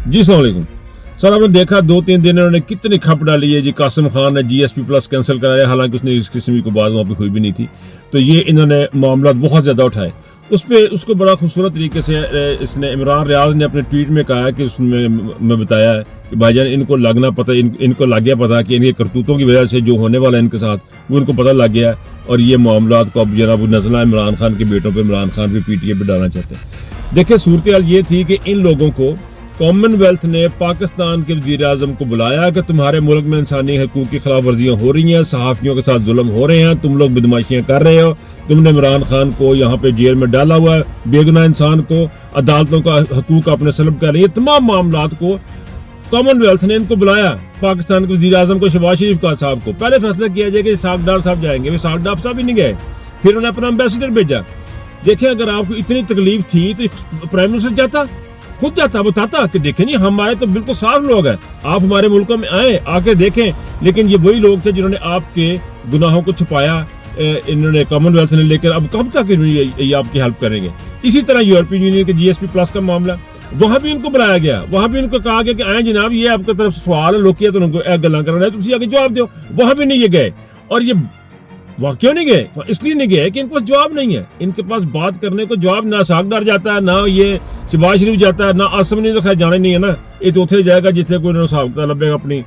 जी अस्सलाम वालेकुम सर, आपने देखा 2-3 दिन इन्होंने कितनी खप डाली है जी। कासिम खान ने GSP+ कैंसिल कराया, हालांकि उसने इस किस्म की बात वहाँ पे हुई भी नहीं थी। तो ये इन्होंने मामला बहुत ज़्यादा उठाए। उसको बड़ा खूबसूरत तरीके से इसने इमरान रियाज ने अपने ट्वीट में कहा कि उसमें मैं बताया है कि भाईजान इनको लगना पता इनको लग गया पता कि इनके करतूतों की वजह से जो होने वाला है इनके साथ वो इनको पता लग गया है, और ये मामला को अब जनाब नज़ला इमरान खान के बेटों पे, इमरान खान पे, PTI पे डालना चाहते हैं। देखिए सूरत हाल ये थी कि इन लोगों को कॉमनवेल्थ ने पाकिस्तान के वज़ीर आज़म को बुलाया कि तुम्हारे मुल्क में इंसानी हकूक़ की खिलाफ वर्जियाँ हो रही हैं, सहाफ़ियों के साथ जुल्म हो रहे हैं, तुम लोग बदमाशियाँ कर रहे हो, तुमने इमरान खान को यहाँ पे जेल में डाला हुआ है, बेगुनाह इंसान को अदालतों का हकूक़ अपने सलब कर रही है। तमाम मामलात को कॉमनवेल्थ ने इनको बुलाया, पाकिस्तान के वज़ीर आज़म को, शहबाज शरीफ का साहब को। पहले फैसला किया जाए कि साग डार साहब जाएंगे, वे साग डार साहब ही नहीं गए। फिर उन्होंने अपना एम्बेसडर भेजा। देखें, अगर आपको इतनी तकलीफ थी तो प्राइम मिनिस्टर जाता, खुद जाता, बताता कि देखें नहीं हमारे तो बिल्कुल साफ लोग हैं, आप हमारे मुल्कों में आए, आके देखें। लेकिन ये वही लोग थे जिन्होंने आपके गुनाहों को छुपाया, इन्होंने कॉमनवेल्थ ने लेकर अब कब तक ये आपकी हेल्प करेंगे। इसी तरह यूरोपियन यूनियन के GSP+ का मामला, वहां भी इनको बुलाया गया, वहां भी इनको कहा गया कि आए जनाब, ये आपकी तरफ सवाल है, लोग तो उनको गल्ला करना है, तुम आगे जवाब दो। वहां भी नहीं ये गए। और ये वहां क्यों नहीं गए? इसलिए नहीं गए कि इनके पास जवाब नहीं है। इनके पास बात करने को जवाब ना सागदार जाता है, ना ये शहबाज शरीफ जाता है, ना आसम ने तो खैर जाना ही नहीं है ना, ये तो उठे जाएगा जितने कोई साहब लबेगा अपनी।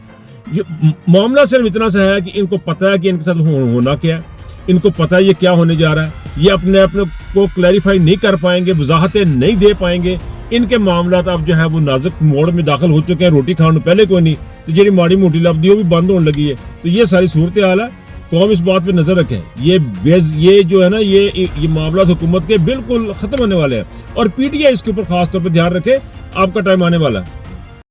ये मामला सिर्फ इतना सा है कि इनको पता है कि इनके साथ होना क्या है, इनको पता है ये क्या होने जा रहा है। ये अपने को क्लैरिफाई नहीं कर पाएंगे, वजाहतें नहीं दे पाएंगे। इनके मामला अब जो है वो नाजुक मोड़ में दाखिल हो चुके हैं। रोटी खाने पहले कोई नहीं तो जी माड़ी मोटी लब्दी वो भी बंद होने लगी है। तो ये सारी सूरत हाल है। कौम इस बात पे नजर रखें, ये जो है ना, ये मामला हुकूमत के बिल्कुल खत्म होने वाले हैं, और PTI इसके ऊपर खास तौर पर ध्यान रखे। आपका टाइम आने वाला है।